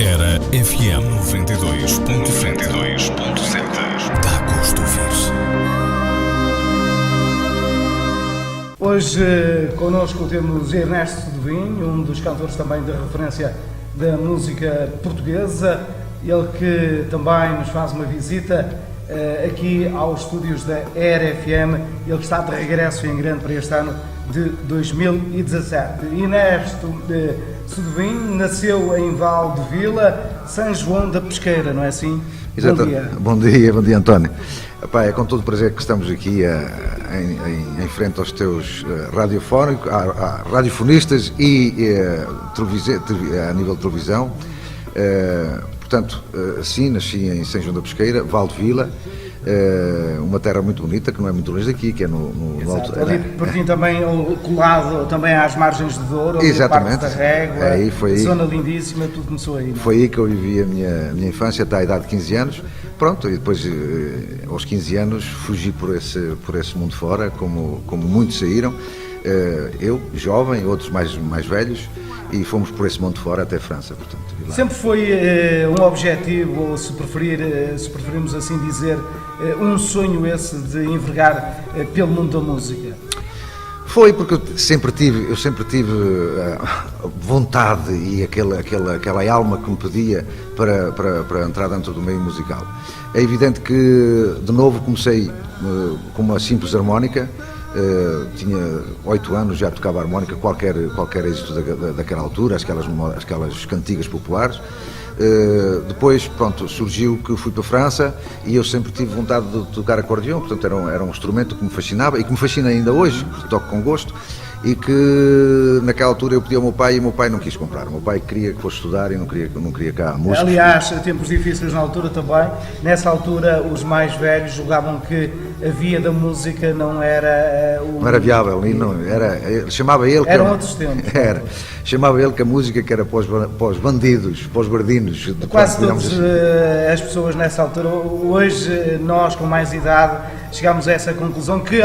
Era FM 92.7. Dá gosto ouvir-se. Hoje connosco temos Ernesto Devinho, um dos cantores também de referência da música portuguesa. Ele que também nos faz uma visita aqui aos estúdios da Era FM. Ele que está de regresso em grande para este ano de 2017. Ernesto Devinho nasceu em Valdevila, São João da Pesqueira, não é assim? Exato. Bom dia. Bom dia, António. Epá, é com todo o prazer que estamos aqui em frente aos teus radiofonistas e a nível de televisão. Portanto, sim, nasci em São João da Pesqueira, Valdevila, uma terra muito bonita, que não é muito longe daqui, que é no alto. Ali pertinho também, colado também às margens de Douro, exatamente, da Régua, aí foi zona lindíssima, tudo começou aí. Não? Foi aí que eu vivi a minha infância, até à idade de 15 anos. Pronto, e depois, aos 15 anos, fugi por esse mundo fora, como muitos saíram. Eu, jovem, outros mais velhos, e fomos por esse mundo fora até a França, portanto. Sempre foi um objetivo, ou se preferirmos assim dizer, um sonho esse de envergar pelo mundo da música? Foi porque eu sempre tive vontade e aquela alma que me pedia para entrar dentro do meio musical. É evidente que, de novo, comecei com uma simples harmónica. Tinha 8 anos, já tocava harmónica, qualquer êxito daquela altura, aquelas cantigas populares. Depois, pronto, surgiu que fui para a França e eu sempre tive vontade de tocar acordeão, portanto era um instrumento que me fascinava e que me fascina ainda hoje, que toco com gosto, e que naquela altura eu pedi ao meu pai e o meu pai não quis comprar. O meu pai queria que fosse estudar e não queria cá a música. Aliás, tempos difíceis na altura também. Nessa altura os mais velhos julgavam que a via da música não era não era viável, e não era, chamava ele que eram outros tempos. Chamava ele que a música que era para os bandidos, para os bardinos. Quase todas as pessoas nessa altura. Hoje nós com mais idade chegámos a essa conclusão que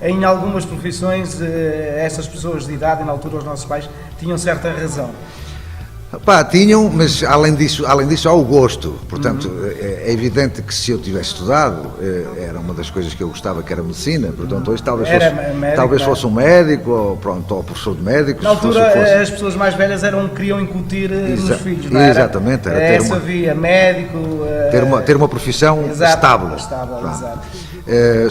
em algumas profissões, essas pessoas de idade, na altura os nossos pais, tinham certa razão. Tinham, mas além disso há o gosto. Portanto, é evidente que se eu tivesse estudado, era uma das coisas que eu gostava, que era medicina. Portanto, hoje talvez fosse um médico, ou professor de médicos. Na altura, as pessoas mais velhas queriam incutir nos filhos, não era? Exatamente. Era essa via, médico... Ter uma profissão estável. Exato.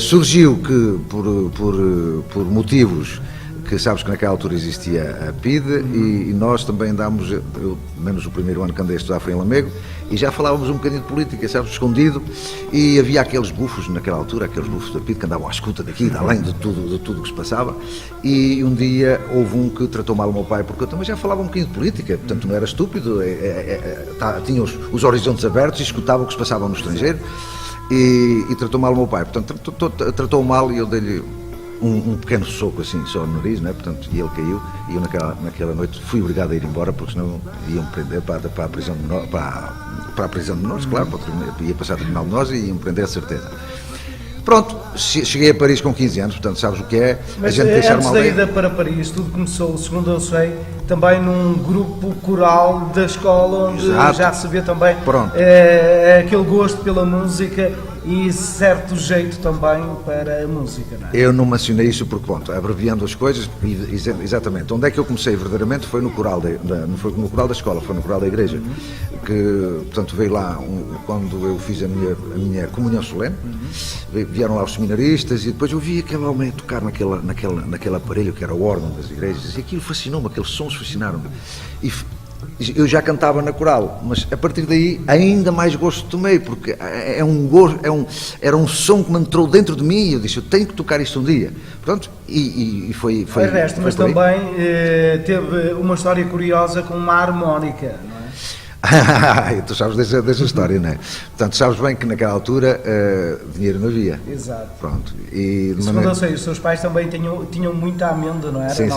Surgiu que, por motivos... que sabes que naquela altura existia a PIDE e nós também andámos, menos o primeiro ano que andei a estudar foi em Lamego, e já falávamos um bocadinho de política, sabes, escondido, e havia aqueles bufos naquela altura, aqueles bufos da PIDE que andavam à escuta daqui, de além de tudo que se passava, e um dia houve um que tratou mal o meu pai, porque eu também já falava um bocadinho de política, portanto não era estúpido, tinha os horizontes abertos e escutava o que se passava no estrangeiro, e tratou mal o meu pai, portanto tratou mal e eu dei-lhe um pequeno soco assim, só no nariz, né? Portanto, e ele caiu, e eu naquela noite fui obrigado a ir embora, porque senão iam prender para a prisão de menores, para a prisão de menores, claro, ia passar a tribunal de menores e iam prender a certeza. Pronto, cheguei a Paris com 15 anos, portanto sabes o que é. Mas a gente deixar uma aldeia. Antes da ida para Paris, tudo começou, segundo eu sei, também num grupo coral da escola, onde já se vê também aquele gosto pela música e certo jeito também para a música, não é? Eu não mencionei isso porque, pronto, abreviando as coisas, exatamente, onde é que eu comecei verdadeiramente foi no coral não foi no coral da escola, foi no coral da igreja, que, portanto, veio lá, quando eu fiz a minha comunhão solene, vieram lá os seminaristas e depois eu vi aquele homem a tocar naquele aparelho que era o órgão das igrejas, e aquilo fascinou-me, aqueles sons fascinaram-me, e eu já cantava na coral, mas a partir daí ainda mais gosto tomei, porque era um som que me entrou dentro de mim e eu disse, eu tenho que tocar isto um dia. Pronto, e foi resto, mas também teve uma história curiosa com uma harmónica, não é? Tu sabes dessa história, não é? Portanto, sabes bem que naquela altura dinheiro não havia. Exato. Pronto. Segundo eu sei, os seus pais também tinham muita amêndoa, não era? Sim.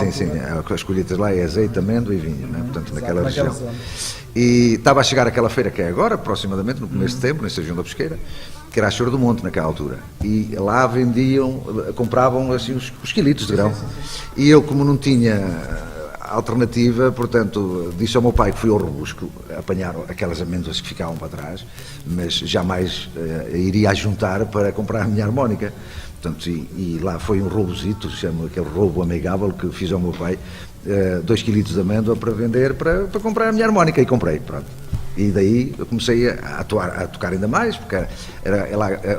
As colheitas lá é azeite, amêndoa e vinho, não é? Portanto, naquela região. E estava a chegar aquela feira que é agora, aproximadamente, no começo de setembro, em São João da Pesqueira, que era a Chora do Monte naquela altura. E lá compravam assim, os quilitos de grão. E eu, como não tinha alternativa, portanto, disse ao meu pai que fui ao Rebusco apanhar aquelas amêndoas que ficavam para trás, mas jamais iria juntar para comprar a minha harmónica. Portanto, e lá foi um roubozito, chama aquele roubo amigável que fiz ao meu pai, 2 kg de amêndoa para vender, para comprar a minha harmónica, e comprei, pronto. E daí eu comecei a tocar ainda mais, porque era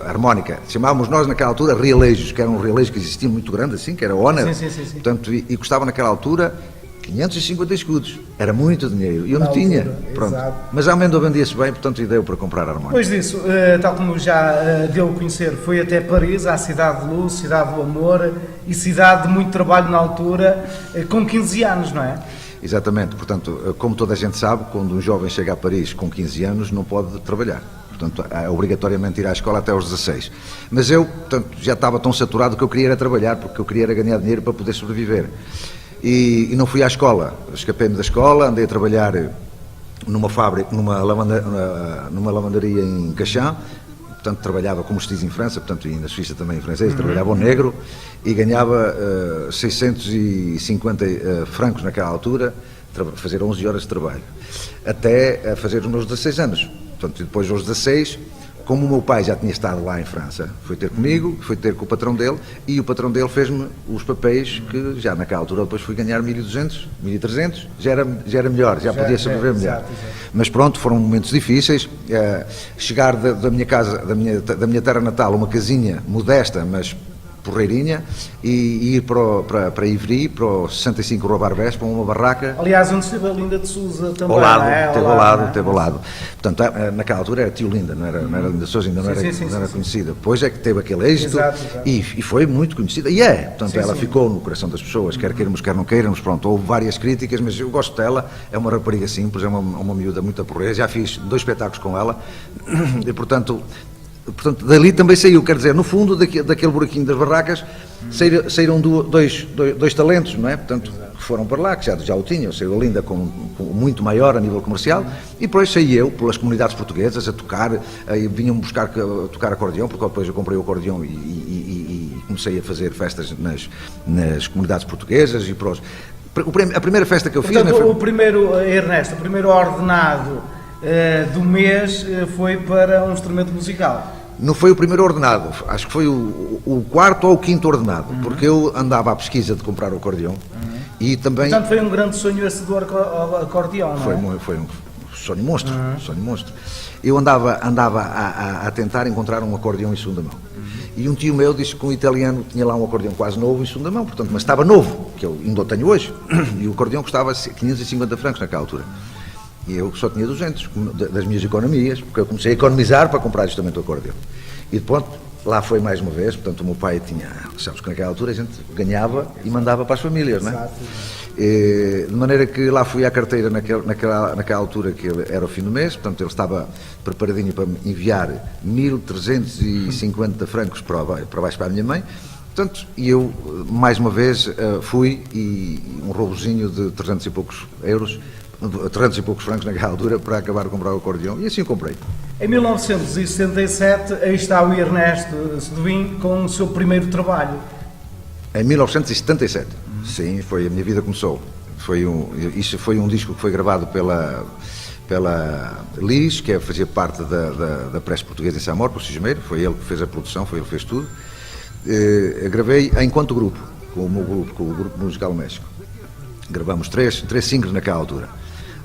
a harmónica, chamávamos nós naquela altura realejos, que era um relejo que existia muito grande assim, que era Honor, sim. portanto, e custava naquela altura 550 escudos, era muito dinheiro, e eu não tinha, pronto. Exato. Mas a amêndoa vendia-se bem, portanto, e deu para comprar a harmónica. Depois disso, tal como já deu a conhecer, foi até Paris, à cidade de luz, cidade do amor e cidade de muito trabalho na altura, com 15 anos, não é? Exatamente, portanto, como toda a gente sabe, quando um jovem chega a Paris com 15 anos não pode trabalhar, portanto, é obrigatoriamente ir à escola até aos 16. Mas eu, portanto, já estava tão saturado que eu queria era trabalhar, porque eu queria era ganhar dinheiro para poder sobreviver. E não fui à escola, escapei-me da escola, andei a trabalhar numa fábrica, numa lavandaria em Cachan, portanto trabalhava como se diz em França, portanto e na Suíça também em francês, trabalhava ao negro e ganhava 650 francos naquela altura, fazer 11 horas de trabalho, até fazer os meus 16 anos. Portanto, e depois aos 16, como o meu pai já tinha estado lá em França, foi ter comigo, foi ter com o patrão dele, e o patrão dele fez-me os papéis que já naquela altura depois fui ganhar 1.200, 1.300, já era melhor, já podia sobreviver melhor. Exato. Mas pronto, foram momentos difíceis, chegar da minha casa, da minha terra natal, uma casinha modesta, mas porreirinha, e ir para Ivry, para o 65 Rua Barbés, para uma barraca. Aliás, onde esteve a Linda de Sousa também. Teve ao lado. Portanto, naquela altura era Tio Linda, não era Linda de Sousa, ainda não era conhecida. Depois é que teve aquele êxito, exato. E foi muito conhecida. E portanto, ela ficou no coração das pessoas, quer queiramos, quer não queiramos. Pronto, houve várias críticas, mas eu gosto dela. É uma rapariga simples, é uma miúda muito porreira. Já fiz 2 espetáculos com ela, e portanto, dali também saiu, quer dizer, no fundo daquele buraquinho das barracas saíram dois talentos, não é? Portanto, que foram para lá, que já o tinham, saiu a Linda com muito maior a nível comercial, e depois saí eu pelas comunidades portuguesas a tocar, aí vinham buscar a tocar acordeão, porque depois eu comprei o acordeão e comecei a fazer festas nas comunidades portuguesas e a primeira festa que eu fiz... Portanto, o primeiro, Ernesto, o primeiro ordenado do mês foi para um instrumento musical? Não foi o primeiro ordenado, acho que foi o 4º ou o 5º ordenado, porque eu andava à pesquisa de comprar o acordeão e também... Portanto, foi um grande sonho esse do acordeão, não é? Foi um sonho monstro, Eu andava a tentar encontrar um acordeão em segunda mão. E um tio meu disse que um italiano tinha lá um acordeão quase novo em segunda mão, portanto, mas estava novo, que eu ainda o tenho hoje, e o acordeão custava 550 francos naquela altura. E eu só tinha 200 das minhas economias, porque eu comecei a economizar para comprar justamente o acordeão. E depois, lá foi mais uma vez, portanto o meu pai tinha, sabes que naquela altura a gente ganhava e mandava para as famílias, não é? E, de maneira que lá fui à carteira naquela altura, que era o fim do mês, portanto ele estava preparadinho para me enviar 1.350 francos para baixo para a minha mãe. Portanto, e eu, mais uma vez, fui e um roubozinho de 300 e poucos euros, 300 e poucos francos naquela altura, para acabar de comprar o acordeão, e assim o comprei. Em 1977, aí está o Ernesto Sedovim com o seu primeiro trabalho. Em 1977, sim, foi a minha vida começou. Isso foi um disco que foi gravado pela Liz, que fazia parte da Prece Portuguesa em Samor, por Cismeiro, foi ele que fez a produção, foi ele que fez tudo. Gravei enquanto grupo, com o meu grupo, com o Grupo Musical México. Gravamos três singles naquela altura.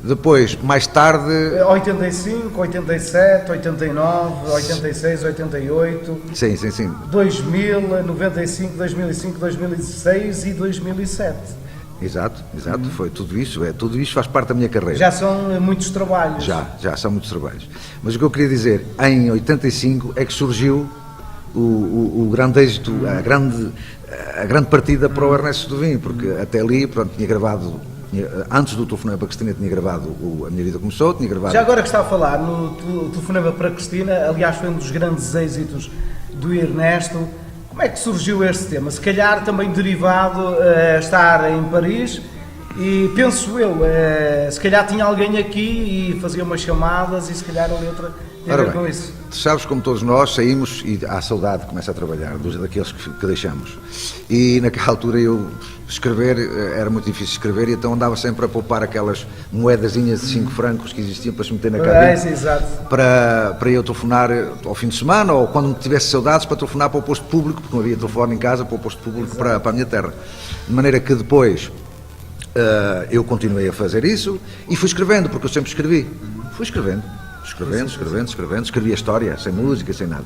Depois, mais tarde... 85, 87, 89, 86, 88... Sim. 2000, 95, 2005, 2006 e 2007. Exato, foi tudo isso faz parte da minha carreira. Já são muitos trabalhos. Já são muitos trabalhos. Mas o que eu queria dizer, em 85 é que surgiu o grande êxito, a grande partida para o Ernesto Sedovim, porque até ali, pronto, tinha gravado, antes do Telefonema para Cristina, tinha gravado A Minha Vida Começou, tinha gravado... Já agora que está a falar no Telefonema para Cristina, aliás foi um dos grandes êxitos do Ernesto. Como é que surgiu este tema? Se calhar também derivado a estar em Paris, e penso eu, se calhar tinha alguém aqui e fazia umas chamadas e se calhar a letra Tem a ver com isso. Tu sabes, como todos nós, saímos e a saudade começa a trabalhar, daqueles que deixamos. E naquela altura escrever, era muito difícil escrever, e então andava sempre a poupar aquelas moedazinhas de 5 francos que existiam para se meter na cabine, para eu telefonar ao fim de semana, ou quando tivesse saudades, para telefonar para o posto público, porque não havia telefone em casa, para o posto público, para a minha terra. De maneira que depois eu continuei a fazer isso e fui escrevendo, porque eu sempre escrevi. Fui escrevendo, escrevi a história, sem música, sem nada.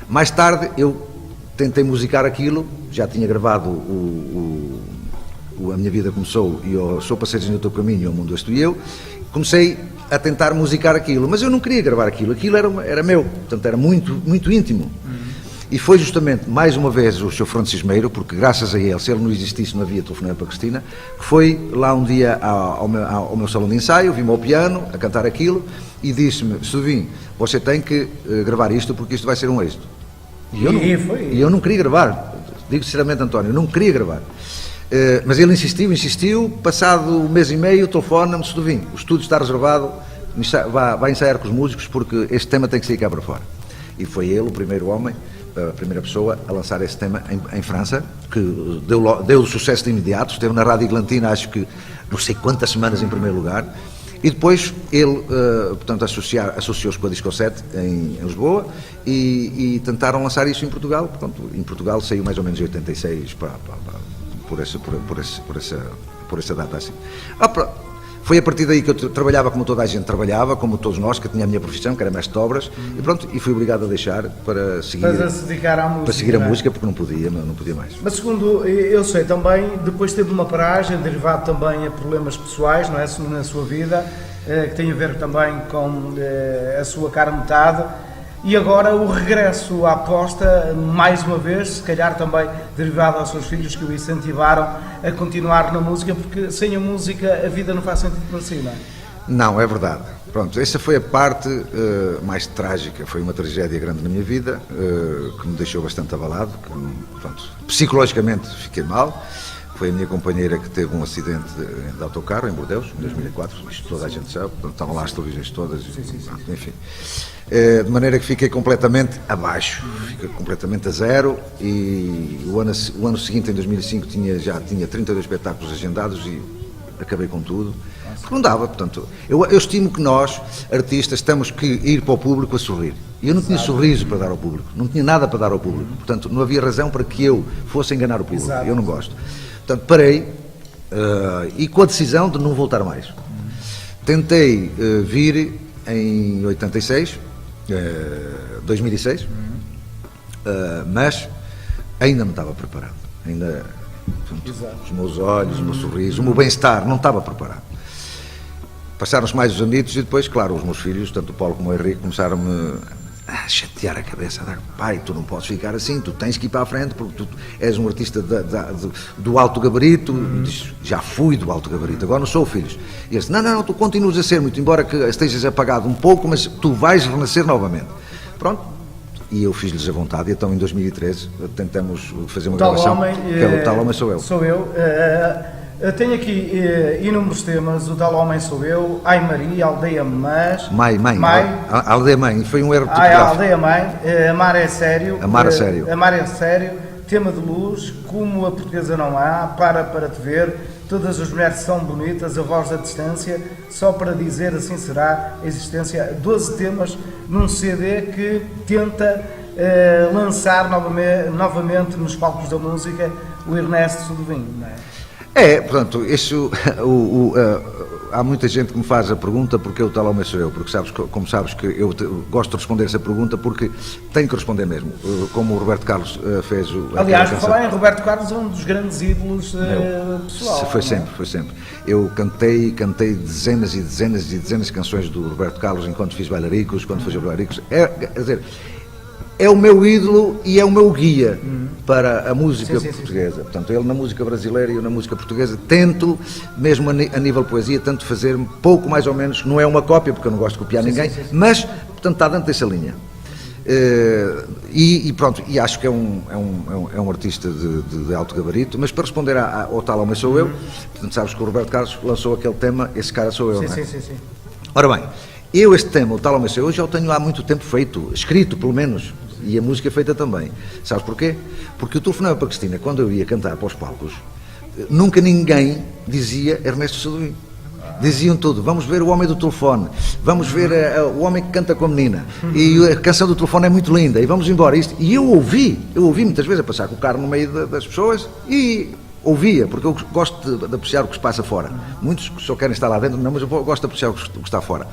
Mais tarde eu tentei musicar aquilo, já tinha gravado A Minha Vida Começou e o Sou Passageiros no Teu Caminho, O Mundo És Tu e Eu. Comecei a tentar musicar aquilo, mas eu não queria gravar aquilo era meu, portanto era muito, muito íntimo. E foi justamente, mais uma vez, o Sr. Fernando Cismeiro, porque graças a ele, se ele não existisse, não havia telefonema para a Cristina, que foi lá um dia ao meu salão de ensaio, vi-me ao piano, a cantar aquilo, e disse-me: Silvinho, você tem que gravar isto, porque isto vai ser um êxito. E eu não queria gravar, digo sinceramente, António, eu não queria gravar. Mas ele insistiu, passado um mês e meio, telefona-me: Silvinho, o estúdio está reservado, vai ensaiar com os músicos, porque este tema tem que sair cá para fora. E foi ele o primeiro homem, a primeira pessoa a lançar esse tema em França, que deu sucesso de imediato, esteve na Rádio Iglantina, acho que não sei quantas semanas em primeiro lugar, e depois ele, portanto, associou-se com a Disco 7 em Lisboa e tentaram lançar isso em Portugal. Portanto, em Portugal saiu mais ou menos em 86, por essa data assim. Foi a partir daí que eu trabalhava como toda a gente trabalhava, como todos nós, que eu tinha a minha profissão, que era mestre de obras, e pronto, e fui obrigado a deixar para seguir, se dedicar à música, para seguir a música, porque não podia mais. Mas segundo eu sei também, depois teve uma paragem, derivado também a problemas pessoais, não é, na sua vida, que tem a ver também com a sua cara metade, e agora o regresso à aposta, mais uma vez, se calhar também derivado aos seus filhos, que o incentivaram a continuar na música, porque sem a música a vida não faz sentido para si, não é? Não, é verdade. Pronto, essa foi a parte mais trágica, foi uma tragédia grande na minha vida, que me deixou bastante abalado, pronto, psicologicamente fiquei mal. Foi a minha companheira que teve um acidente de autocarro em Bordeus, em 2004, isto toda a gente sabe, portanto, estavam lá as televisões todas, enfim. De maneira que fiquei completamente abaixo, fiquei completamente a zero, e o ano seguinte, em 2005, já tinha 32 espetáculos agendados e acabei com tudo, porque não dava. Portanto, eu estimo que nós, artistas, temos que ir para o público a sorrir. E eu não tinha sorriso para dar ao público, não tinha nada para dar ao público, portanto não havia razão para que eu fosse enganar o público. Eu não gosto. Portanto, parei, e com a decisão de não voltar mais. Tentei vir em 2006, mas ainda não estava preparado. Portanto, os meus olhos, o meu sorriso, o meu bem-estar, não estava preparado. Passaram-se mais os anitos e depois, claro, os meus filhos, tanto o Paulo como o Henrique, começaram-me a chatear a cabeça, pai, tu não podes ficar assim, tu tens que ir para a frente, porque tu és um artista do alto gabarito. Diz, já fui do alto gabarito, agora não sou, filhos. E eles, não, tu continuas a ser, muito embora que estejas apagado um pouco, mas tu vais renascer novamente. Pronto, e eu fiz-lhes a vontade, e então em 2013 tentamos fazer uma gravação pelo Tal Homem Sou Eu. Sou eu. Tenho aqui inúmeros temas: O Tal Homem Sou Eu, Ai Maria, Aldeia Mas... A Aldeia Mãe, foi um erro tipográfico. A Aldeia Mãe, Amar é Sério. Amar é Sério. Amar é Sério, Tema de Luz, Como a Portuguesa Não Há, Para Te Ver, Todas as Mulheres São Bonitas, A Voz da Distância, Só Para Dizer Assim Será, Existência. 12 temas num CD que tenta lançar novamente nos palcos da música o Ernesto Silvinho, não é? Portanto, isso, há muita gente que me faz a pergunta porque o Tal Homem Sou Eu, porque como sabes que eu gosto de responder essa pergunta porque tenho que responder mesmo, como o Roberto Carlos fez. Aliás, falar em Roberto Carlos é um dos grandes ídolos pessoal. Foi sempre. Eu cantei dezenas e dezenas e dezenas de canções do Roberto Carlos enquanto fiz bailaricos, quando fazia bailaricos. Quer dizer, é o meu ídolo e é o meu guia para a música portuguesa. Portanto, ele na música brasileira e eu na música portuguesa tento, mesmo a nível de poesia, tento fazer pouco mais ou menos, não é uma cópia, porque eu não gosto de copiar ninguém, mas, portanto, está dentro dessa linha. E pronto, e acho que é um artista de alto gabarito, mas para responder ao Tal Homem Sou Eu, portanto, sabes que o Roberto Carlos lançou aquele tema, Esse Cara Sou Eu, não é? Sim. Ora bem, este tema, o Tal Homem Sou Eu, já o tenho há muito tempo feito, escrito pelo menos, e a música feita também. Sabes porquê? Porque eu telefonava para a Cristina, quando eu ia cantar para os palcos, nunca ninguém dizia Ernesto Sadoim. Diziam tudo, vamos ver o homem do telefone, vamos ver o homem que canta com a menina, e a canção do telefone é muito linda, e vamos embora. E eu ouvi muitas vezes a passar com o carro no meio das pessoas, e ouvia, porque eu gosto de apreciar o que se passa fora. Muitos só querem estar lá dentro, não, mas eu gosto de apreciar o que está fora.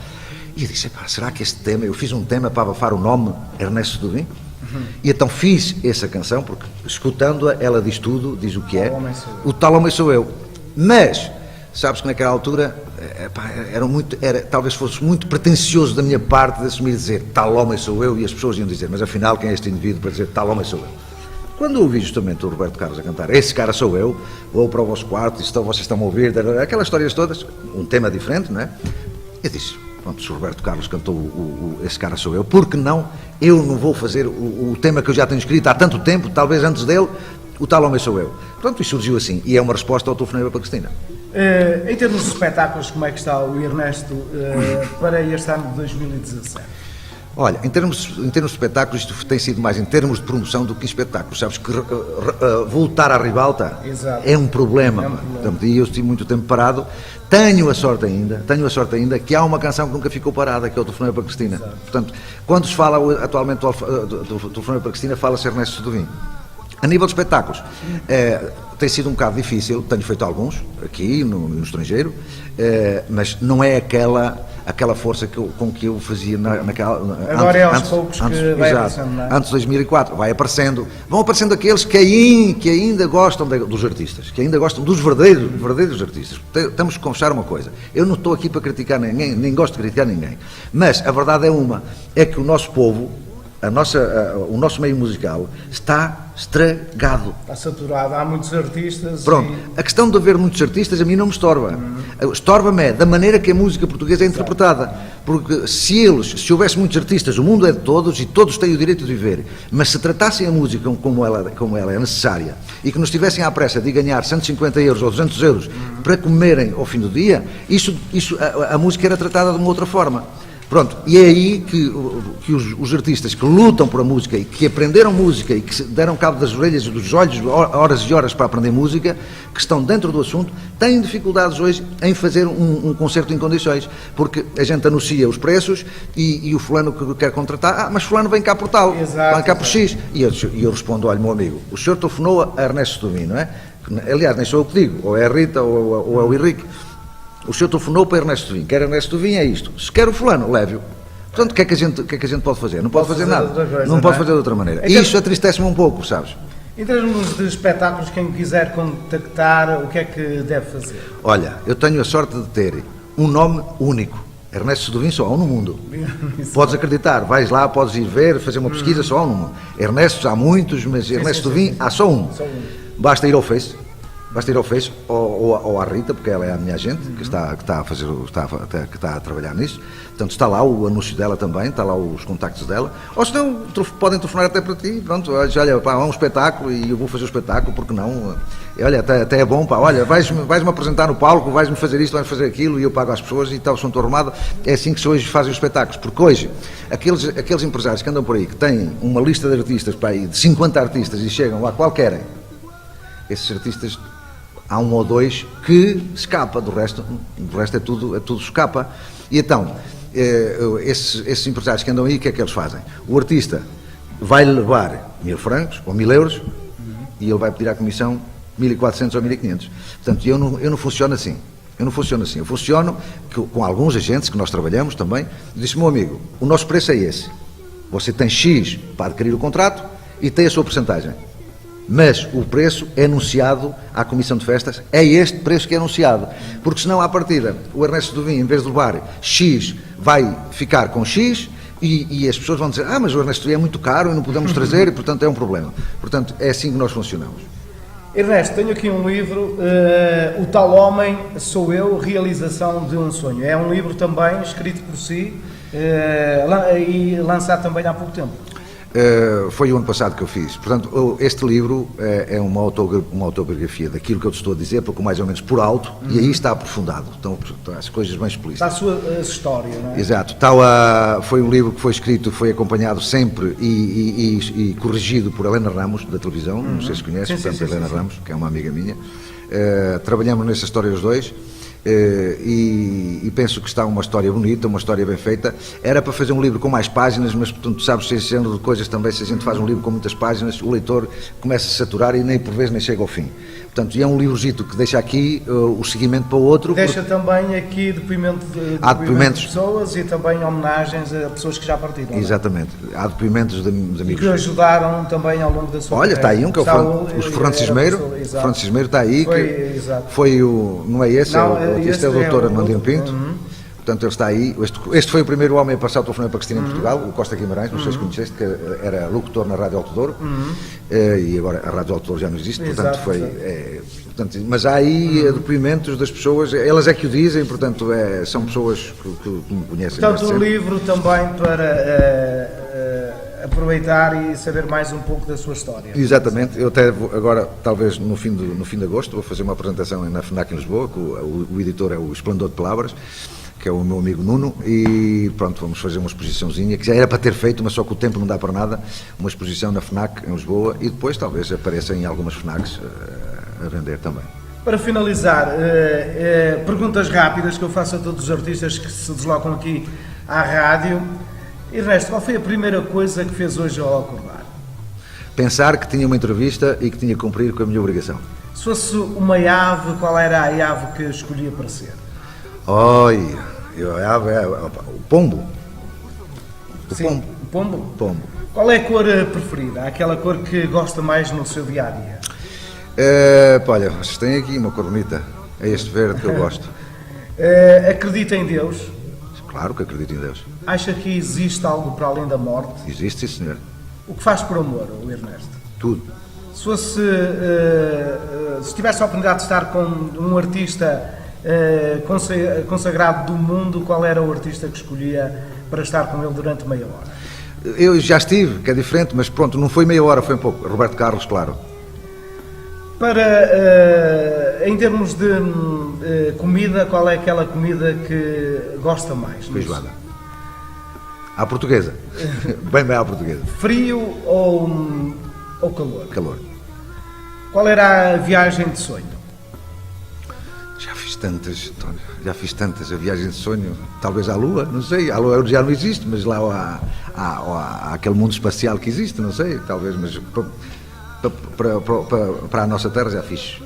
E eu disse, será que este tema, eu fiz um tema para abafar o nome Ernesto Sadoim? E então fiz essa canção, porque escutando-a, ela diz tudo, diz o que é, o Tal Homem Sou Eu. Mas, sabes que naquela altura, talvez fosse muito pretencioso da minha parte de assumir dizer Tal Homem Sou Eu, e as pessoas iam dizer, mas afinal quem é este indivíduo para dizer Tal Homem Sou Eu? Quando eu ouvi justamente o Roberto Carlos a cantar Esse Cara Sou Eu, vou para o vosso quarto, vocês estão a ouvir, aquelas histórias todas, um tema diferente, não é? Eu disse, pronto, se o Roberto Carlos cantou Esse Cara Sou Eu, por que não eu não vou fazer o tema que eu já tenho escrito há tanto tempo, talvez antes dele, o Tal Homem Sou Eu? Pronto, e surgiu assim, e é uma resposta ao telefonema para a Cristina. Em termos de espetáculos, como é que está o Ernesto para este ano de 2017? Olha, em termos de espetáculos, isto tem sido mais em termos de promoção do que espetáculos. Sabes que voltar à ribalta é um problema. E eu estive muito tempo parado. Tenho a sorte ainda que há uma canção que nunca ficou parada, que é o Telefonema para a Cristina. Exato. Portanto, quando se fala atualmente do Telefonema para a Cristina, fala-se Ernesto Sadoim. A nível de espetáculos, tem sido um bocado difícil, tenho feito alguns aqui no estrangeiro, mas não é aquela força com que eu fazia naquela... Agora aos poucos que vai aparecendo, não é? Antes de 2004, vão aparecendo aqueles que ainda gostam dos artistas, que ainda gostam dos verdadeiros artistas. Temos que confessar uma coisa, eu não estou aqui para criticar ninguém, nem gosto de criticar ninguém, mas a verdade é que o nosso povo, o nosso meio musical está estragado. Está saturado, há muitos artistas. Pronto, a questão de haver muitos artistas a mim não me estorba. Estorba-me da maneira que a música portuguesa é interpretada. Porque se houvesse muitos artistas, o mundo é de todos e todos têm o direito de viver. Mas se tratassem a música como ela é necessária e que nos tivessem à pressa de ganhar 150 euros ou 200 euros para comerem ao fim do dia, a música era tratada de uma outra forma. Pronto, e é aí que os artistas que lutam por a música e que aprenderam música e que se deram cabo das orelhas e dos olhos, horas e horas para aprender música, que estão dentro do assunto, têm dificuldades hoje em fazer um concerto em condições, porque a gente anuncia os preços e o fulano que quer contratar, mas fulano vem cá por tal, vem cá por X, e eu respondo, olha meu amigo, o senhor telefonou a Ernesto Sadoim, não é? Aliás, nem sou eu que digo, ou é a Rita ou é o Henrique. O senhor telefonou para Ernesto Sadoim, quer Ernesto Sadoim é isto, se quer o fulano, leve-o. Portanto, o que é que a gente pode fazer? Não pode fazer nada, não pode fazer de outra maneira. E isso atristece-me um pouco, sabes? Em termos de espetáculos, quem quiser contactar, o que é que deve fazer? Olha, eu tenho a sorte de ter um nome único. Ernesto Sadoim só há um no mundo. Podes acreditar, vais lá, podes ir ver, fazer uma pesquisa, só há um no mundo. Ernesto há muitos, mas Ernesto Sadoim há só um. Basta ir ao Face. Ou à Rita, porque ela é a minha agente, que está a trabalhar nisso. Portanto, está lá o anúncio dela também, está lá os contactos dela. Ou se não, podem telefonar até para ti. Pronto, olha, pá, há um espetáculo e eu vou fazer o espetáculo, porque não? Olha, até é bom, pá, olha, vais-me apresentar no palco, vais-me fazer isto, vais fazer aquilo, e eu pago às pessoas e tal, o assunto arrumado. É assim que se hoje fazem os espetáculos, porque hoje, aqueles empresários que andam por aí, que têm uma lista de artistas, pá, de 50 artistas, e chegam lá qual querem, esses artistas... Há um ou dois que escapa, do resto é tudo escapa. E então, esses empresários que andam aí, o que é que eles fazem? O artista vai levar 1.000 francos ou 1.000 euros e ele vai pedir à comissão 1.400 ou 1.500. Portanto, eu não funciono assim. Eu funciono com alguns agentes que nós trabalhamos também. Disse, meu amigo, o nosso preço é esse. Você tem X para adquirir o contrato e tem a sua porcentagem. Mas o preço é anunciado à Comissão de Festas, é este preço que é anunciado, porque senão à partida o Ernesto Sadoim, em vez de levar X, vai ficar com X e as pessoas vão dizer, mas o Ernesto Sadoim é muito caro e não podemos trazer e portanto é um problema. Portanto é assim que nós funcionamos. Ernesto, tenho aqui um livro, O Tal Homem Sou Eu, Realização de um Sonho. É um livro também escrito por si e lançado também há pouco tempo. Foi o ano passado que eu fiz. Portanto, este livro é uma autobiografia daquilo que eu te estou a dizer, pouco mais ou menos por alto, e aí está aprofundado. Então, as coisas bem explícitas. Está a sua história, não é? Exato. Foi um livro que foi escrito, foi acompanhado sempre e corrigido por Helena Ramos, da televisão, não sei se conhece, portanto, Helena Ramos, que é uma amiga minha. Trabalhamos nessa história os dois. E penso que está uma história bonita, uma história bem feita. Era para fazer um livro com mais páginas, mas portanto, sabes, esse género de coisas também, se a gente faz um livro com muitas páginas, o leitor começa a saturar e nem por vezes nem chega ao fim. Portanto, e é um livrozito que deixa aqui o seguimento para o outro. Deixa também aqui depoimentos de pessoas e também homenagens a pessoas que já partiram. Exatamente. Há depoimentos de amigos. E que ajudaram também ao longo da sua carreira. Olha, está aí um que é o Francismeiro. O Francismeiro está aí. Foi o... Não é esse? Não, este é o doutor Armandino Pinto. Portanto, ele está aí. Este foi o primeiro homem a passar o telefone para Cristina em Portugal, o Costa Guimarães, não sei se conheceste, que era locutor na Rádio Alto Douro, e agora a Rádio Alto Douro já não existe, portanto portanto, mas há aí depoimentos das pessoas, elas é que o dizem, portanto são pessoas que me conhecem. Portanto, um livro também para aproveitar e saber mais um pouco da sua história. Exatamente, eu até vou, agora, talvez no fim de agosto, vou fazer uma apresentação na FNAC em Lisboa, que o editor é o Esplendor de Palavras, que é o meu amigo Nuno, e pronto, vamos fazer uma exposiçãozinha, que já era para ter feito, mas só que o tempo não dá para nada, uma exposição na FNAC em Lisboa, e depois talvez apareça em algumas FNACs a vender também. Para finalizar, perguntas rápidas que eu faço a todos os artistas que se deslocam aqui à rádio. Ernesto, qual foi a primeira coisa que fez hoje ao acordar? Pensar que tinha uma entrevista e que tinha que cumprir com a minha obrigação. Se fosse uma ave, qual era a ave que escolhia para ser? Olha, o pombo. Sim, o pombo? Pombo. Qual é a cor preferida? Aquela cor que gosta mais no seu dia-a-dia? Olha, vocês têm aqui uma cor bonita. É este verde que eu gosto. Acredita em Deus? Claro que acredito em Deus. Acha que existe algo para além da morte? Existe, sim, senhor. O que faz por amor, o Ernesto? Tudo. Se tivesse a oportunidade de estar com um artista consagrado do mundo, qual era o artista que escolhia para estar com ele durante meia hora? Eu já estive, que é diferente, mas pronto, não foi meia hora, foi um pouco. Roberto Carlos, claro. Em termos de comida, qual é aquela comida que gosta mais? Feijoada. À portuguesa. Bem à portuguesa. Frio ou calor? Calor. Qual era a viagem de sonho? Já fiz tantas, a viagem de sonho, talvez à Lua, não sei, a Lua já não existe, mas lá há aquele mundo espacial que existe, não sei, talvez, mas para a nossa terra já fiz.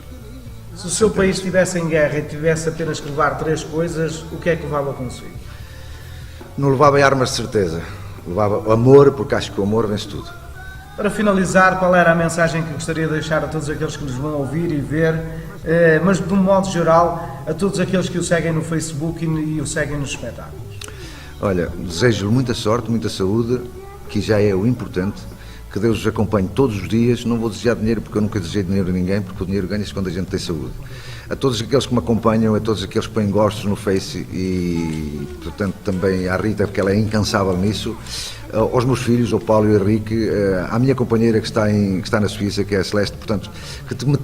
Se o seu país estivesse em guerra e tivesse apenas que levar 3 coisas, o que é que levava consigo? Não levava armas de certeza, levava amor, porque acho que o amor vence tudo. Para finalizar, qual era a mensagem que gostaria de deixar a todos aqueles que nos vão ouvir e ver, mas de um modo geral, a todos aqueles que o seguem no Facebook e o seguem nos espetáculos? Olha, desejo-lhe muita sorte, muita saúde, que já é o importante, que Deus os acompanhe todos os dias. Não vou desejar dinheiro, porque eu nunca desejei dinheiro a ninguém, porque o dinheiro ganha-se quando a gente tem saúde. A todos aqueles que me acompanham, a todos aqueles que põem gostos no Face e, portanto, também à Rita, porque ela é incansável nisso, aos meus filhos, ao Paulo e ao Henrique, à minha companheira que está na Suíça, que é a Celeste, portanto, que me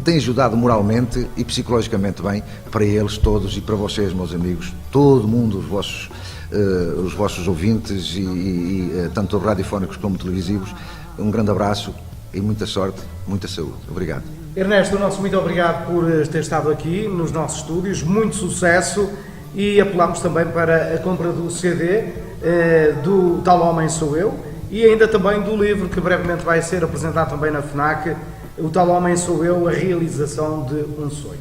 tem ajudado moralmente e psicologicamente bem, para eles todos e para vocês, meus amigos, todo mundo, os vossos ouvintes e tanto radiofónicos como televisivos. Um grande abraço e muita sorte, muita saúde. Obrigado. Ernesto, nosso muito obrigado por ter estado aqui nos nossos estúdios, muito sucesso, e apelamos também para a compra do CD do Tal Homem Sou Eu, e ainda também do livro que brevemente vai ser apresentado também na FNAC, O Tal Homem Sou Eu, a realização de um sonho.